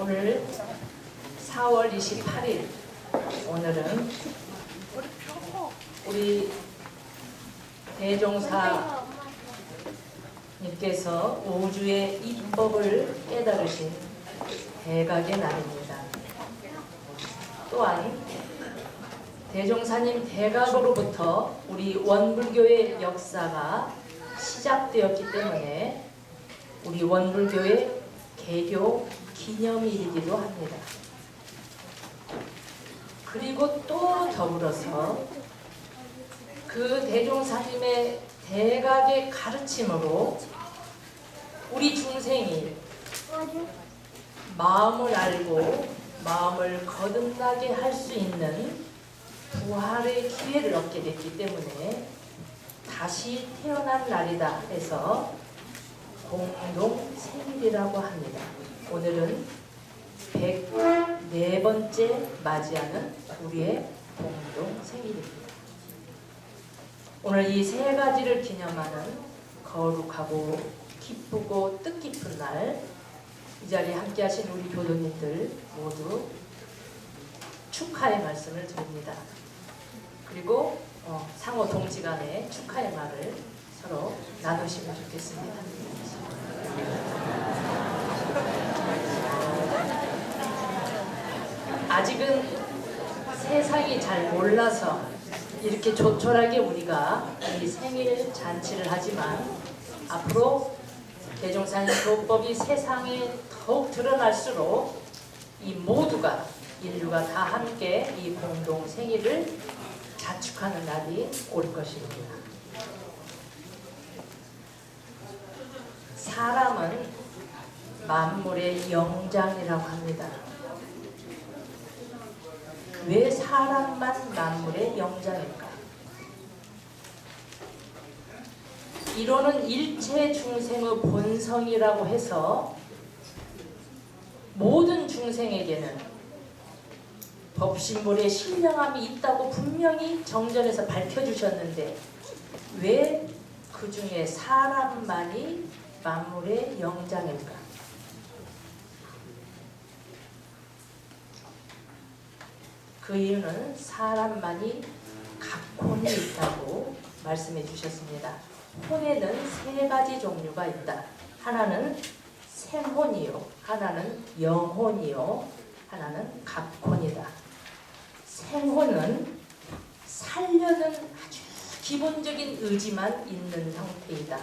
오늘 4월 28일, 오늘은 우리 대종사님께서 우주의 입법을 깨달으신 대각의 날입니다. 또한 대종사님 대각으로부터 우리 원불교의 역사가 시작되었기 때문에 우리 원불교의 개교 기념일이기도 합니다. 그리고 또 더불어서 그 대종사님의 대각의 가르침으로 우리 중생이 마음을 알고 마음을 거듭나게 할 수 있는 부활의 기회를 얻게 됐기 때문에 다시 태어난 날이다 해서 공동 생일이라고 합니다. 오늘은 104번째 맞이하는 우리의 공동 생일입니다. 오늘 이 세 가지를 기념하는 거룩하고 기쁘고 뜻깊은 날, 이 자리에 함께 하신 우리 교도님들 모두 축하의 말씀을 드립니다. 그리고 상호 동지간에 축하의 말을 서로 나누시면 좋겠습니다. 아직은 세상이 잘 몰라서 이렇게 조촐하게 우리가 이 생일 잔치를 하지만 앞으로 대종사님 교법이 세상에 더욱 드러날수록 이 모두가 인류가 다 함께 이 공동 생일을 자축하는 날이 올 것입니다. 사람은 만물의 영장이라고 합니다. 왜 사람만 만물의 영장일까? 이로는 일체 중생의 본성이라고 해서 모든 중생에게는 법신물의 신령함이 있다고 분명히 정전에서 밝혀주셨는데 왜 그 중에 사람만이 만물의 영장일까? 그 이유는 사람만이 각혼이 있다고 말씀해 주셨습니다. 혼에는 세 가지 종류가 있다. 하나는 생혼이요, 하나는 영혼이요, 하나는 각혼이다. 생혼은 살려는 아주 기본적인 의지만 있는 형태이다.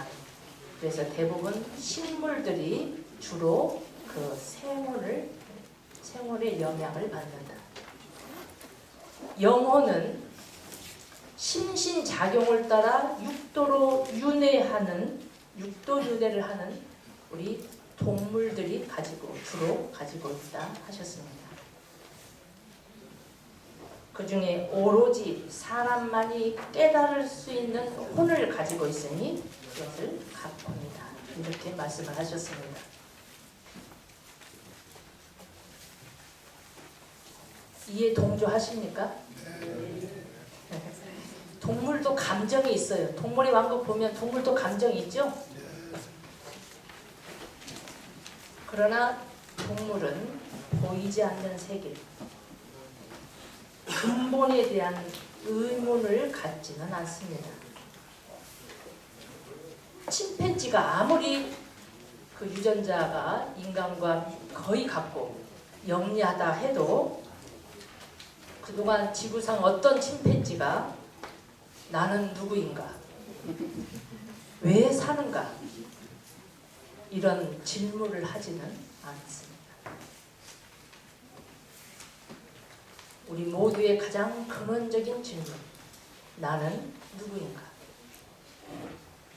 그래서 대부분 식물들이 주로 그 생혼의 영향을 받는다. 영혼은 심신작용을 따라 육도 윤회를 하는 우리 동물들이 주로 가지고 있다 하셨습니다. 그 중에 오로지 사람만이 깨달을 수 있는 혼을 가지고 있으니 그것을 각혼이다. 이렇게 말씀을 하셨습니다. 이해 동조하십니까? 동물도 감정이 있어요. 동물의 왕국 보면 동물도 감정이 있죠? 그러나 동물은 보이지 않는 세계, 근본에 대한 의문을 갖지는 않습니다. 침팬지가 아무리 그 유전자가 인간과 거의 같고 영리하다 해도 그동안 지구상 어떤 침팬지가 나는 누구인가? 왜 사는가? 이런 질문을 하지는 않습니다. 우리 모두의 가장 근원적인 질문, 나는 누구인가?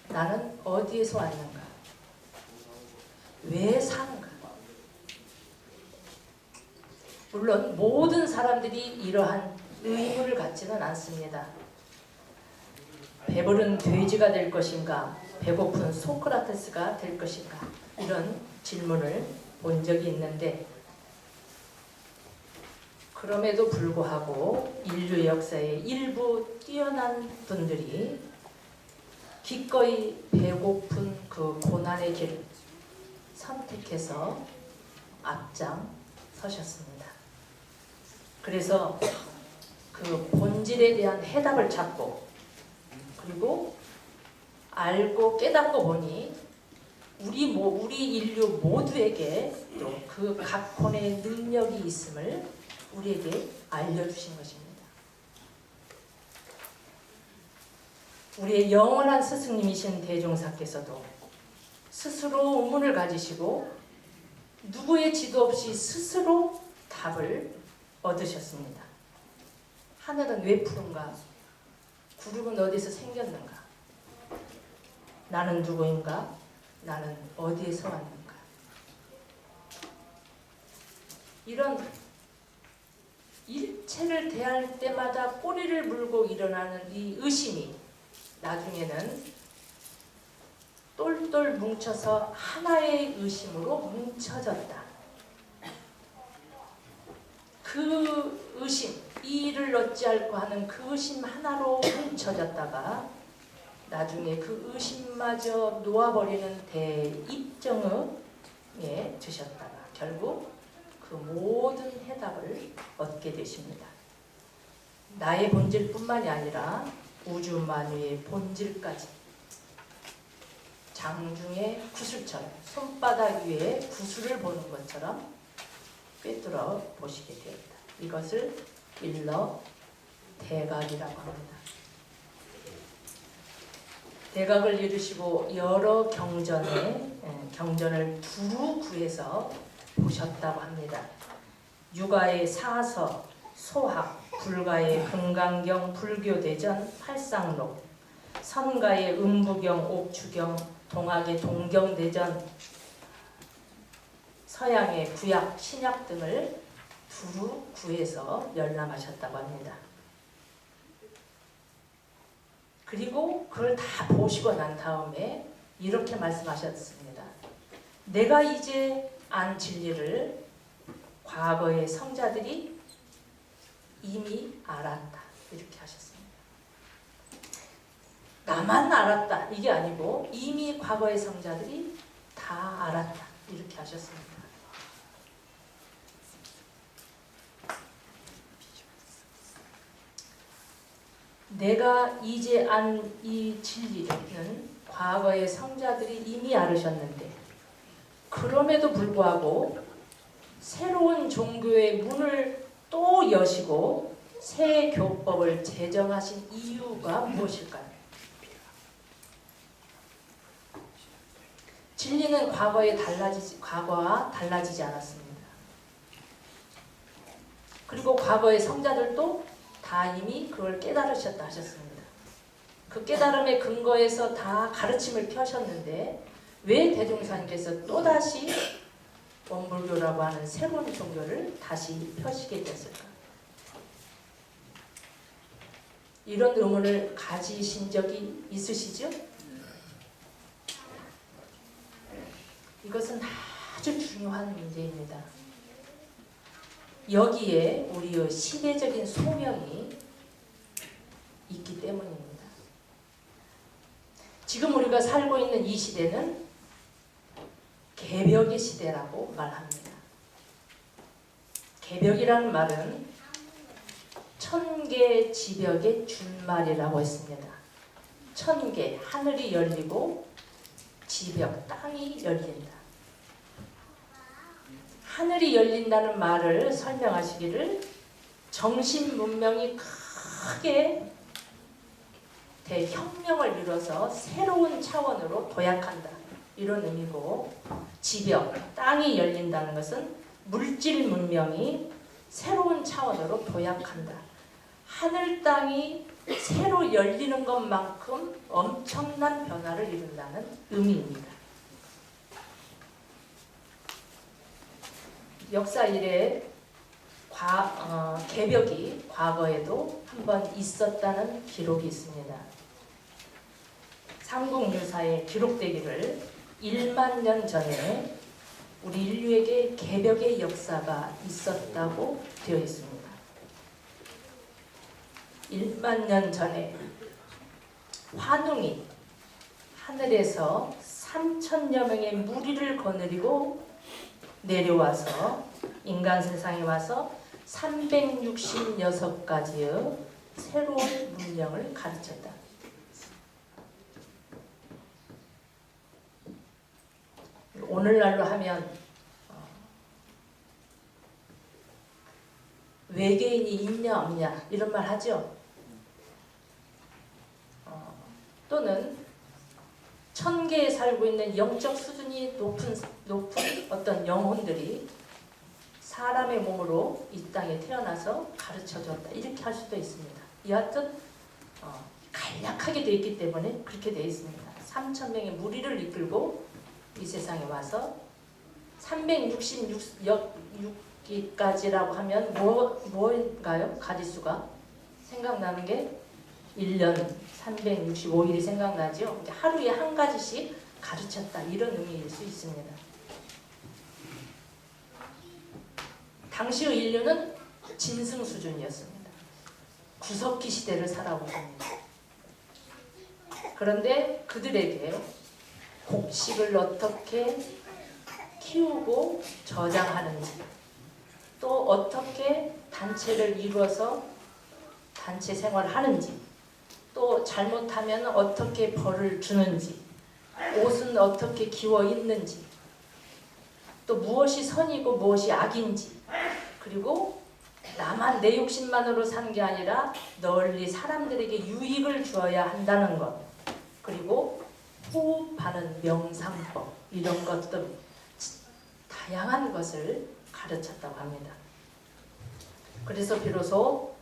나는 어디에서 왔는가? 왜 사는가? 물론 모든 사람들이 이러한 의문을 갖지는 않습니다. 배부른 돼지가 될 것인가? 배고픈 소크라테스가 될 것인가? 이런 질문을 본 적이 있는데 그럼에도 불구하고 인류 역사의 일부 뛰어난 분들이 기꺼이 배고픈 그 고난의 길을 선택해서 앞장 서셨습니다. 그래서 그 본질에 대한 해답을 찾고 그리고 알고 깨닫고 보니 우리 인류 모두에게 또 그 각본의 능력이 있음을 우리에게 알려주신 것입니다. 우리의 영원한 스승님이신 대종사께서도 스스로 의문을 가지시고 누구의 지도 없이 스스로 답을 얻으셨습니다. 하늘은 왜 푸른가? 구름은 어디서 생겼는가? 나는 누구인가? 나는 어디에서 왔는가? 이런 일체를 대할 때마다 꼬리를 물고 일어나는 이 의심이 나중에는 똘똘 뭉쳐서 하나의 의심으로 뭉쳐졌다. 그 의심, 이 일을 어찌할까 하는 그 의심 하나로 뭉쳐졌다가 나중에 그 의심마저 놓아버리는 대입정에 드셨다가 결국 그 모든 해답을 얻게 되십니다. 나의 본질뿐만이 아니라 우주 만유의 본질까지 장중의 구슬처럼 손바닥 위에 구슬을 보는 것처럼 꿰뚫어 보시게 되었다. 이것을 일러 대각이라고 합니다. 대각을 이루시고 여러 경전을 두루 구해서 보셨다고 합니다. 유가의 사서, 소학, 불가의 금강경, 불교대전, 팔상록, 선가의 음부경, 옥추경, 동학의 동경대전, 서양의 구약, 신약 등을 두루 구해서 열람하셨다고 합니다. 그리고 그걸 다 보시고 난 다음에 이렇게 말씀하셨습니다. 내가 이제 안 진리를 과거의 성자들이 이미 알았다. 이렇게 하셨습니다. 나만 알았다. 이게 아니고 이미 과거의 성자들이 다 알았다. 이렇게 하셨습니다. 내가 이제 안 이 진리는 과거의 성자들이 이미 알으셨는데 그럼에도 불구하고 새로운 종교의 문을 또 여시고 새 교법을 제정하신 이유가 무엇일까요? 진리는 과거와 달라지지 않았습니다. 그리고 과거의 성자들도 다 이미 그걸 깨달으셨다 하셨습니다. 그 깨달음의 근거에서 다 가르침을 펴셨는데 왜 대종사님께서 또다시 원불교라고 하는 새로운 종교를 다시 펴시게 됐을까? 이런 의문을 가지신 적이 있으시죠? 이것은 아주 중요한 문제입니다. 여기에 우리의 시대적인 소명이 있기 때문입니다. 지금 우리가 살고 있는 이 시대는 개벽의 시대라고 말합니다. 개벽이라는 말은 천개 지벽의 준말이라고 했습니다. 천개, 하늘이 열리고 지벽, 땅이 열린다. 하늘이 열린다는 말을 설명하시기를 정신 문명이 크게 대혁명을 이뤄서 새로운 차원으로 도약한다. 이런 의미고 지벽, 땅이 열린다는 것은 물질 문명이 새로운 차원으로 도약한다. 하늘 땅이 새로 열리는 것만큼 엄청난 변화를 이룬다는 의미입니다. 역사 이래 개벽이 과거에도 한번 있었다는 기록이 있습니다. 삼국유사에 기록되기를 1만 년 전에 우리 인류에게 개벽의 역사가 있었다고 되어 있습니다. 1만 년 전에 환웅이 하늘에서 3천여 명의 무리를 거느리고 내려와서 인간 세상에 와서 366가지의 새로운 문명을 가르쳤다. 오늘날로 하면 외계인이 있냐 없냐 이런 말 하죠. 또는 천계에 살고 있는 영적 수준이 높은 어떤 영혼들이 사람의 몸으로 이 땅에 태어나서 가르쳐줬다 이렇게 할 수도 있습니다. 여하튼 간략하게 되어 있기 때문에 그렇게 되어 있습니다. 3,000명의 무리를 이끌고 이 세상에 와서 366기까지라고 하면 뭐인가요? 가지수가 생각나는 게 1년 365일이 생각나죠. 하루에 한 가지씩 가르쳤다 이런 의미일 수 있습니다. 당시의 인류는 진승 수준이었습니다. 구석기 시대를 살아온 겁니다. 그런데 그들에게 곡식을 어떻게 키우고 저장하는지, 또 어떻게 단체를 이루어서 단체 생활을 하는지, 또 잘못하면 어떻게 벌을 주는지, 옷은 어떻게 기워 입는지, 또 무엇이 선이고 무엇이 악인지, 그리고 나만 내 욕심만으로 사는 게 아니라 널리 사람들에게 유익을 주어야 한다는 것, 그리고 호흡하는 명상법 이런 것들 다양한 것을 가르쳤다고 합니다. 그래서 비로소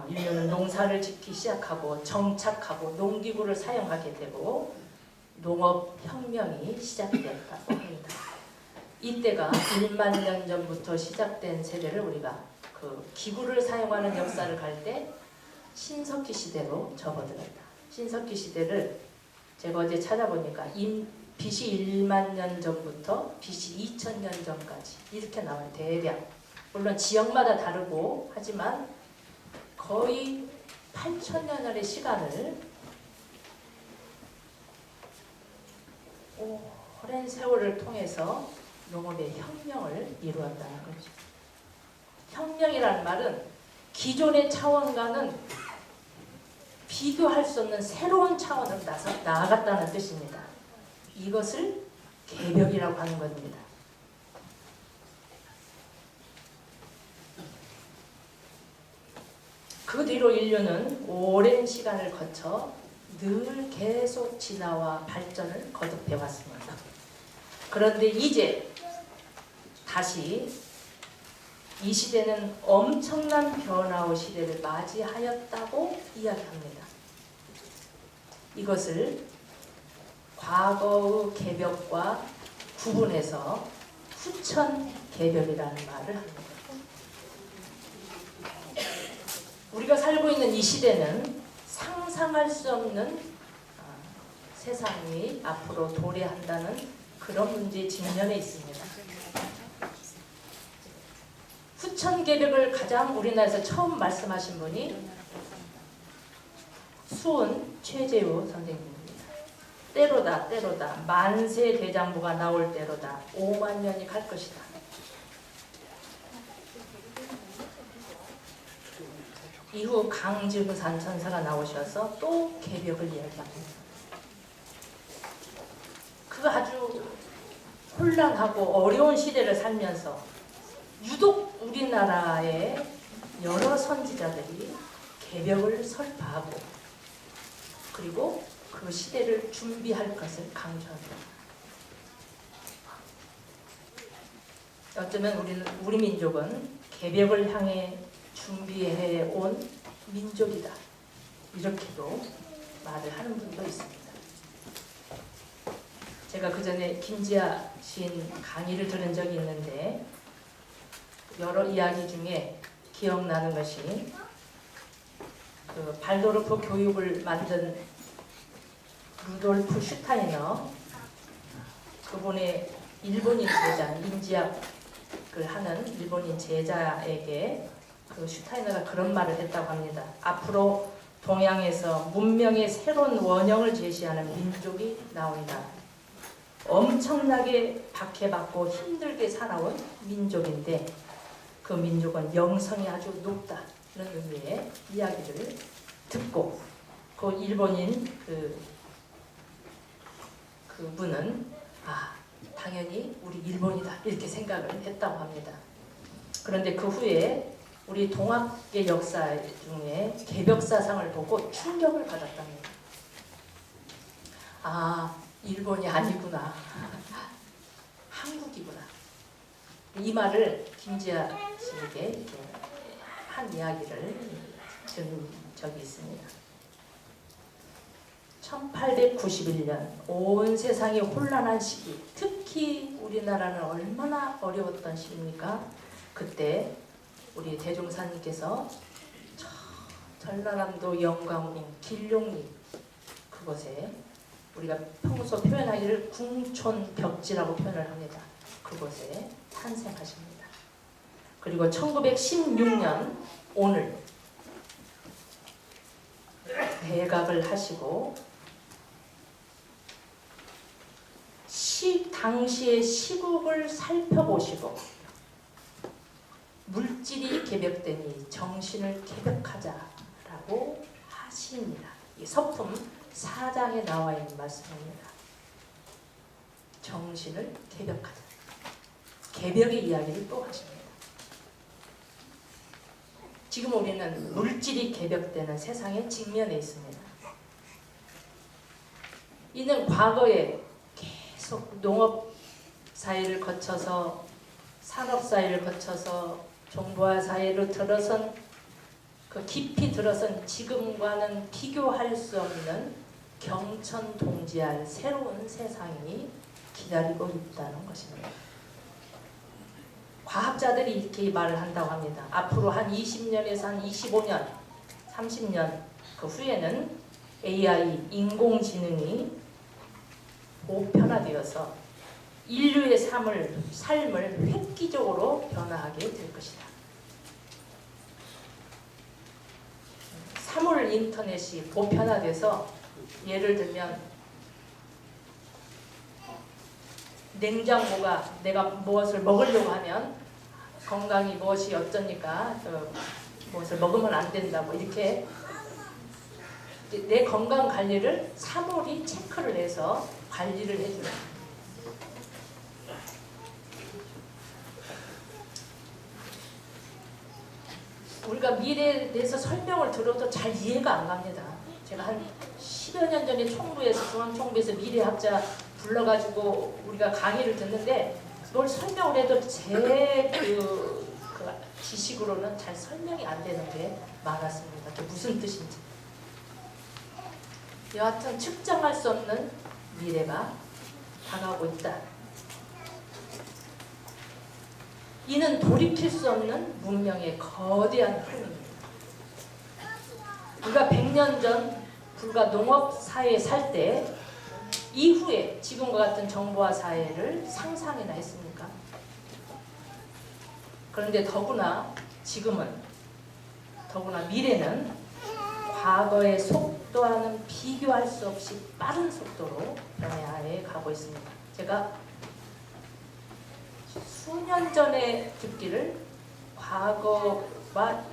인류는 농사를 짓기 시작하고 정착하고 농기구를 사용하게 되고 농업혁명이 시작되었다고 합니다. 이때가 1만 년 전부터 시작된 세대를 우리가 그 기구를 사용하는 역사를 갈 때 신석기 시대로 접어들었다. 신석기 시대를 제가 어제 찾아보니까 BC 1만 년 전부터 BC 2000년 전까지 이렇게 나와요. 대략. 물론 지역마다 다르고 하지만 거의 8,000년의 시간을 오랜 세월을 통해서 농업의 혁명을 이루었다는 거죠. 혁명이라는 말은 기존의 차원과는 비교할 수 없는 새로운 차원으로 나아갔다는 뜻입니다. 이것을 개벽이라고 하는 겁니다. 그 뒤로 인류는 오랜 시간을 거쳐 늘 계속 진화와 발전을 거듭해 왔습니다. 그런데 이제 다시 이 시대는 엄청난 변화의 시대를 맞이하였다고 이야기합니다. 이것을 과거의 개벽과 구분해서 후천 개벽이라는 말을 합니다. 우리가 살고 있는 이 시대는 상상할 수 없는 세상이 앞으로 도래한다는 그런 문제에 직면해 있습니다. 후천 개벽을 가장 우리나라에서 처음 말씀하신 분이 수은 최재우 선생님입니다. 때로다 만세 대장부가 나올 때로다 5만 년이 갈 것이다. 이후 강지훈산 천사가 나오셔서 또 개벽을 이야기합니다. 그 아주 혼란하고 어려운 시대를 살면서 유독 우리나라의 여러 선지자들이 개벽을 설파하고 그리고 그 시대를 준비할 것을 강조합니다. 어쩌면 우리 민족은 개벽을 향해 준비해온 민족이다. 이렇게도 말을 하는 분도 있습니다. 제가 그 전에 김지아 시인 강의를 들은 적이 있는데 여러 이야기 중에 기억나는 것이 그 발도르프 교육을 만든 루돌프 슈타이너 그분의 일본인 제자 인지학을 하는 일본인 제자에게 그 슈타이너가 그런 말을 했다고 합니다. 앞으로 동양에서 문명의 새로운 원형을 제시하는 민족이 나온다. 엄청나게 박해받고 힘들게 살아온 민족인데 그 민족은 영성이 아주 높다는 의미의 이야기를 듣고 그 일본인 그분은 당연히 우리 일본이다 이렇게 생각을 했다고 합니다. 그런데 그 후에 우리 동학의 역사 중에 개벽사상을 보고 충격을 받았답니다. 일본이 아니구나. 한국이구나. 이 말을 김지아 씨에게 한 이야기를 들은 적이 있습니다. 1891년 온 세상이 혼란한 시기, 특히 우리나라는 얼마나 어려웠던 시기입니까? 그때 우리 대종사님께서 전라남도 영광군 길룡리 그곳에 우리가 평소 표현하기를 궁촌벽지라고 표현을 합니다. 그곳에 탄생하십니다. 그리고 1916년 오늘 대각을 하시고 당시의 시국을 살펴보시고 물질이 개벽되니 정신을 개벽하자라고 하십니다. 이 서품 4장에 나와 있는 말씀입니다. 정신을 개벽하자. 개벽의 이야기를 또 하십니다. 지금 우리는 물질이 개벽되는 세상에 직면해 있습니다. 이는 과거에 계속 농업 사회를 거쳐서 산업 사회를 거쳐서 정보화 사회로 들어선 그 깊이 들어선 지금과는 비교할 수 없는 경천동지할 새로운 세상이 기다리고 있다는 것입니다. 과학자들이 이렇게 말을 한다고 합니다. 앞으로 한 20년에서 한 25년, 30년 그 후에는 AI, 인공지능이 보편화되어서 인류의 삶을 획기적으로 변화하게 될 것이다. 사물 인터넷이 보편화돼서 예를 들면 냉장고가 내가 무엇을 먹으려고 하면 건강이 무엇이 어쩌니까 무엇을 먹으면 안 된다고 이렇게 내 건강 관리를 사물이 체크를 해서 관리를 해주는 우리가 미래에 대해서 설명을 들어도 잘 이해가 안 갑니다. 제가 한 10여 년 전에 중앙총부에서 미래학자 불러가지고 우리가 강의를 듣는데 그걸 설명을 해도 제 지식으로는 잘 설명이 안 되는 게 많았습니다. 그게 무슨 뜻인지. 여하튼 측정할 수 없는 미래가 다가오고 있다. 이는 돌이킬 수 없는 문명의 거대한 흐름입니다. 우리가 100년 전 불과 농업 사회에 살 때 이후에 지금과 같은 정보화 사회를 상상이나 했습니까? 그런데 더구나 미래는 과거의 속도와는 비교할 수 없이 빠른 속도로 변화해 가고 있습니다. 제가 수년 전에 듣기를 과거보다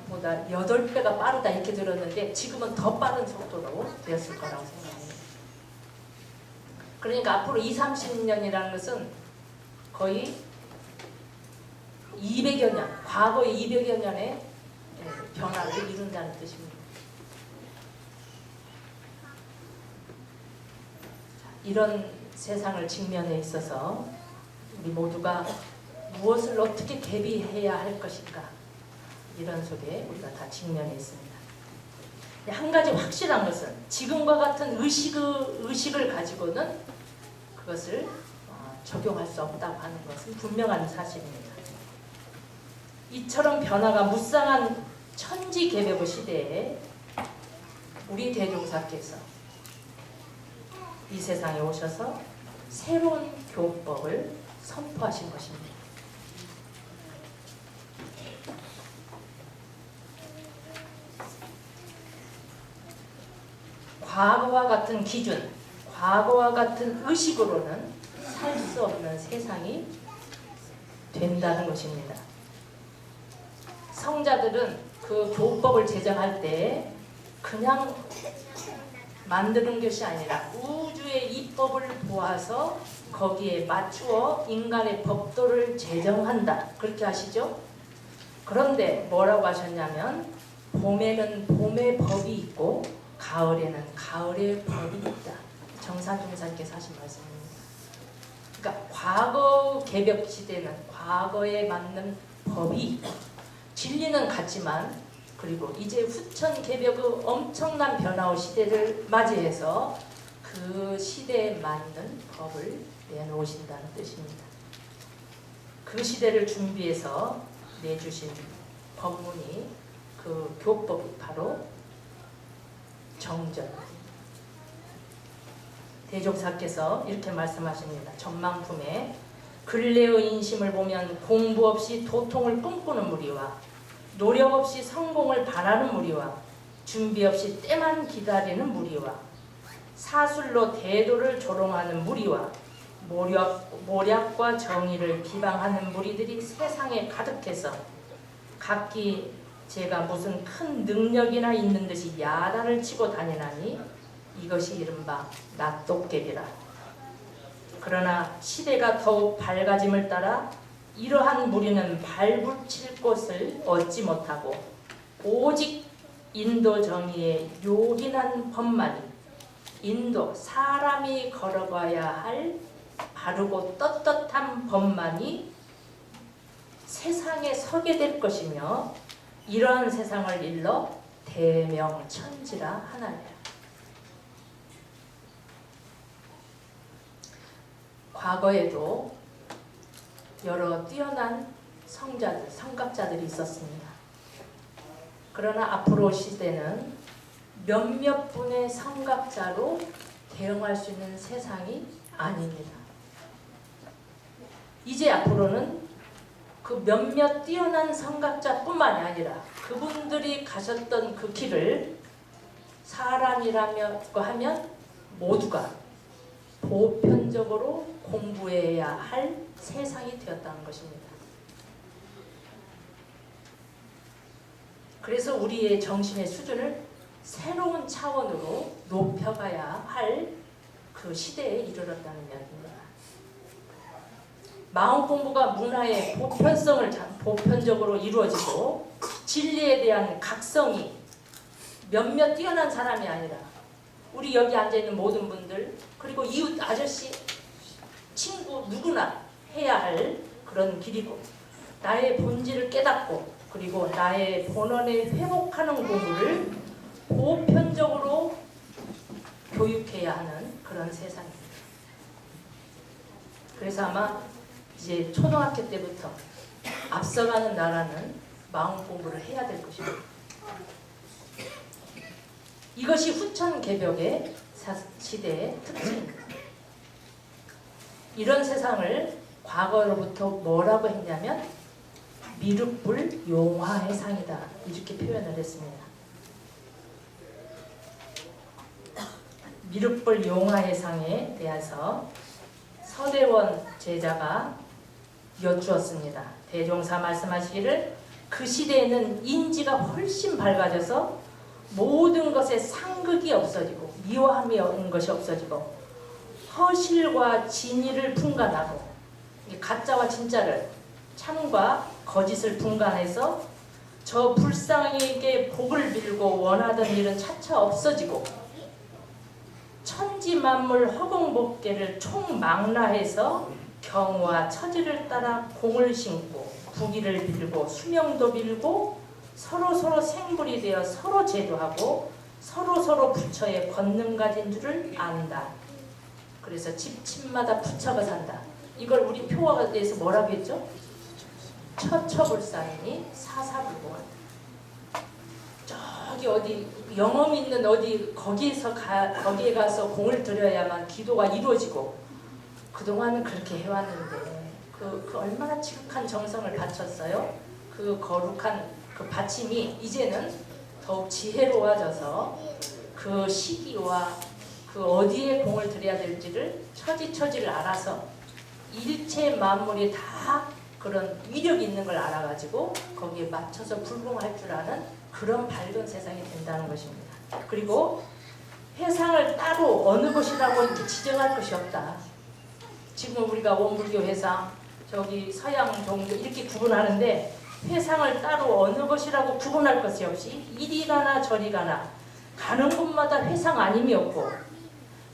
8배가 빠르다 이렇게 들었는데 지금은 더 빠른 속도로 되었을 거라고 생각합니다. 그러니까 앞으로 20-30년이라는 것은 거의 200여 년, 과거의 200여 년의 변화를 이룬다는 뜻입니다. 이런 세상을 직면해 있어서 우리 모두가 무엇을 어떻게 대비해야 할 것인가 이런 속에 우리가 다 직면해 있습니다. 한 가지 확실한 것은 지금과 같은 의식을 가지고는 그것을 적용할 수 없다고 하는 것은 분명한 사실입니다. 이처럼 변화가 무쌍한 천지개벽의 시대에 우리 대종사께서 이 세상에 오셔서 새로운 교법을 선포하신 것입니다. 과거와 같은 기준, 과거와 같은 의식으로는 살 수 없는 세상이 된다는 것입니다. 성자들은 그 교법을 제정할 때 그냥 만드는 것이 아니라 우주의 이법을 보아서 거기에 맞추어 인간의 법도를 제정한다. 그렇게 하시죠? 그런데 뭐라고 하셨냐면 봄에는 봄의 법이 있고 가을에는 가을의 법이 있다. 정산종사님께서 하신 말씀입니다. 그러니까 과거 개벽 시대는 과거에 맞는 법이 있고 진리는 같지만 그리고 이제 후천 개벽의 엄청난 변화의 시대를 맞이해서 그 시대에 맞는 법을 내놓으신다는 뜻입니다. 그 시대를 준비해서 내주신 법문이 그 교법이 바로 정전. 대종사께서 이렇게 말씀하십니다. 전망품에 근래의 인심을 보면 공부 없이 도통을 꿈꾸는 무리와 노력 없이 성공을 바라는 무리와 준비 없이 때만 기다리는 무리와 사술로 대도를 조롱하는 무리와 모략과 정의를 비방하는 무리들이 세상에 가득해서 각기 제가 무슨 큰 능력이나 있는 듯이 야단을 치고 다니나니 이것이 이른바 낫도깨비라. 그러나 시대가 더욱 밝아짐을 따라 이러한 무리는 발붙일 곳을 얻지 못하고 오직 인도 정의의 요긴한 법만이 인도 사람이 걸어가야 할 바르고 떳떳한 법만이 세상에 서게 될 것이며 이러한 세상을 일러 대명천지라 하나니라. 과거에도 여러 뛰어난 성자들, 성각자들이 있었습니다. 그러나 앞으로 시대는 몇몇 분의 성각자로 대응할 수 있는 세상이 아닙니다. 이제 앞으로는 그 몇몇 뛰어난 성각자뿐만이 아니라 그분들이 가셨던 그 길을 사람이라고 하면 모두가 보편적으로 공부해야 할 세상이 되었다는 것입니다. 그래서 우리의 정신의 수준을 새로운 차원으로 높여가야 할 그 시대에 이르렀다는 이야기입니다. 마음 공부가 문화의 보편적으로 이루어지고 진리에 대한 각성이 몇몇 뛰어난 사람이 아니라 우리 여기 앉아있는 모든 분들 그리고 이웃 아저씨 친구 누구나 해야 할 그런 길이고 나의 본질을 깨닫고 그리고 나의 본원에 회복하는 공부를 보편적으로 교육해야 하는 그런 세상입니다. 그래서 아마 이제 초등학교 때부터 앞서가는 나라는 마음 공부를 해야 될 것입니다. 이것이 후천 개벽의 시대의 특징입니다. 이런 세상을 과거로부터 뭐라고 했냐면 미륵불 용화의 상이다 이렇게 표현을 했습니다. 미륵불 용화의 상에 대해서 서대원 제자가 여쭈었습니다. 대종사 말씀하시기를 그 시대에는 인지가 훨씬 밝아져서 모든 것에 상극이 없어지고 미워함이 없는 것이 없어지고 허실과 진의를 분간하고 가짜와 진짜를 참과 거짓을 분간해서 저 불쌍에게 복을 빌고 원하던 일은 차차 없어지고 천지만물 허공법계를 총망라해서 경우와 처지를 따라 공을 심고 부기를 빌고 수명도 빌고 서로 생불이 되어 서로 제도하고 서로 부처의 권능 가진 줄을 안다. 그래서 집집마다 부처가 산다. 이걸 우리 표어에 대해서 뭐라고 했죠? 처처불상이니 사사불공한다. 저기 어디 영험 있는 어디 거기에 가서 공을 들여야만 기도가 이루어지고 그동안은 그렇게 해왔는데 그 얼마나 지극한 정성을 바쳤어요. 그 거룩한 그 바침이 이제는 더욱 지혜로워져서 그 시기와 그 어디에 공을 들여야 될지를 처지를 알아서 일체 만물이 다 그런 위력이 있는 걸 알아가지고 거기에 맞춰서 불공할 줄 아는 그런 밝은 세상이 된다는 것입니다. 그리고 회상을 따로 어느 것이라고 이렇게 지정할 것이 없다. 지금 우리가 원불교 회상, 저기 서양 종교 이렇게 구분하는데 회상을 따로 어느 것이라고 구분할 것이 없이 이리 가나 저리 가나 가는 곳마다 회상 아님이 없고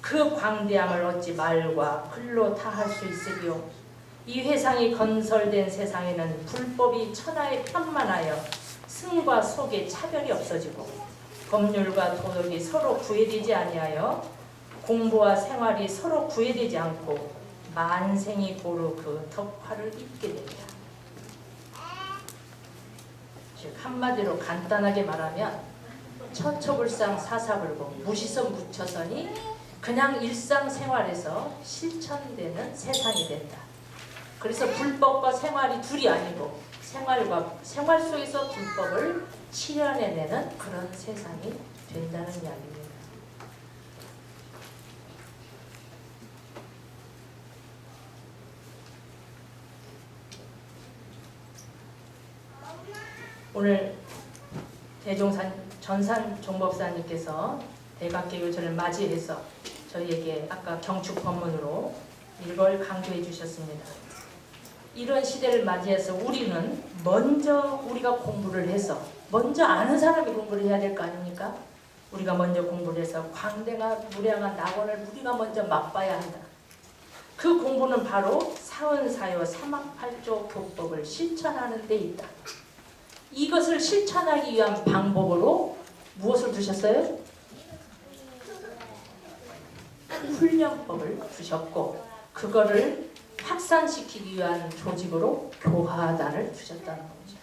그 광대함을 어찌 말과 글로 다 할 수 있으리요. 이 회상이 건설된 세상에는 불법이 천하에 편만하여 승과 속의 차별이 없어지고 법률과 도덕이 서로 구애되지 아니하여 공부와 생활이 서로 구애되지 않고 만생이 고루 그 덕화를 입게 됩니다. 즉 한마디로 간단하게 말하면 처초불상 사사불공 무시선 무처선이 그냥 일상생활에서 실천되는 세상이 된다. 그래서 불법과 생활이 둘이 아니고 생활 속에서 불법을 실현해내는 그런 세상이 된다는 이야기입니다. 오늘 전산 종법사님께서 대각개교절을 맞이해서 저희에게 아까 경축 법문으로 이걸 강조해 주셨습니다. 이런 시대를 맞이해서 우리는 먼저 우리가 공부를 해서 먼저 아는 사람이 공부를 해야 될 거 아닙니까? 우리가 먼저 공부를 해서 광대가 무량한 낙원을 우리가 먼저 맛봐야 한다. 그 공부는 바로 사은사요 삼합팔조 교법을 실천하는 데 있다. 이것을 실천하기 위한 방법으로 무엇을 두셨어요? 훈련법을 두셨고 그거를 확산시키기 위한 조직으로 교화단을 두셨다는 거죠.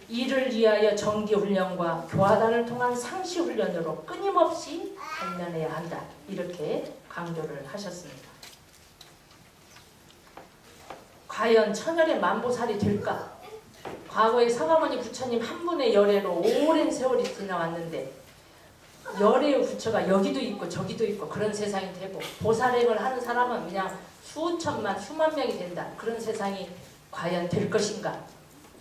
이를 위하여 정기훈련과 교화단을 통한 상시훈련으로 끊임없이 단련해야 한다. 이렇게 강조를 하셨습니다. 과연 천열의 만보살이 될까? 과거에 서가모니 부처님 한 분의 열애로 오랜 세월이 지나왔는데 열애의 부처가 여기도 있고 저기도 있고 그런 세상이 되고 보살행을 하는 사람은 그냥 수천만 수만 명이 된다. 그런 세상이 과연 될 것인가?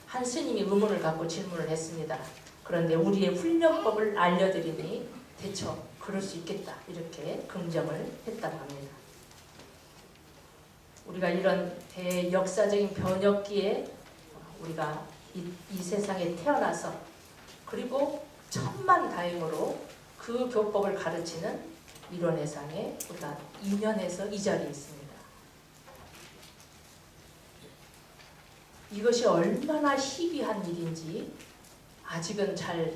한 스님이 의문을 갖고 질문을 했습니다. 그런데 우리의 훈련법을 알려드리니 대처 그럴 수 있겠다. 이렇게 긍정을 했다고 합니다. 우리가 이런 대역사적인 변혁기에 우리가 이 세상에 태어나서 그리고 천만다행으로 그 교법을 가르치는 일원회상에 우리가 2년에서 이 자리에 있습니다. 이것이 얼마나 희귀한 일인지 아직은 잘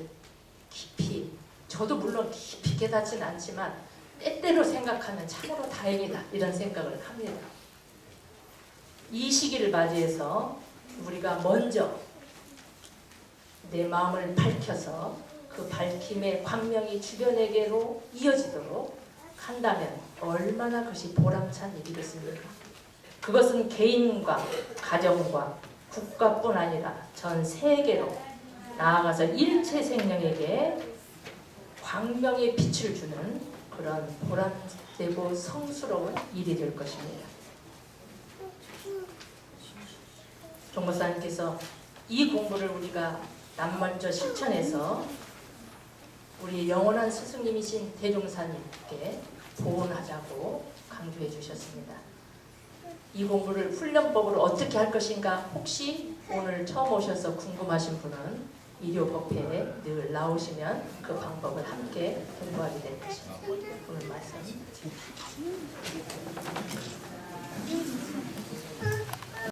깊이, 저도 물론 깊이 깨닫지는 않지만 때때로 생각하면 참으로 다행이다 이런 생각을 합니다. 이 시기를 맞이해서 우리가 먼저 내 마음을 밝혀서 그 밝힘의 광명이 주변에게로 이어지도록 한다면 얼마나 그것이 보람찬 일이겠습니까? 그것은 개인과 가정과 국가뿐 아니라 전 세계로 나아가서 일체 생명에게 광명의 빛을 주는 그런 보람되고 성스러운 일이 될 것입니다. 종목사님께서 이 공부를 우리가 남먼저 실천해서 우리 영원한 스승님이신 대종사님께 보온하자고 강조해 주셨습니다. 이 공부를 훈련법으로 어떻게 할 것인가 혹시 오늘 처음 오셔서 궁금하신 분은 일요법회에 늘 나오시면 그 방법을 함께 공부하게 될 것입니다. 오늘 말씀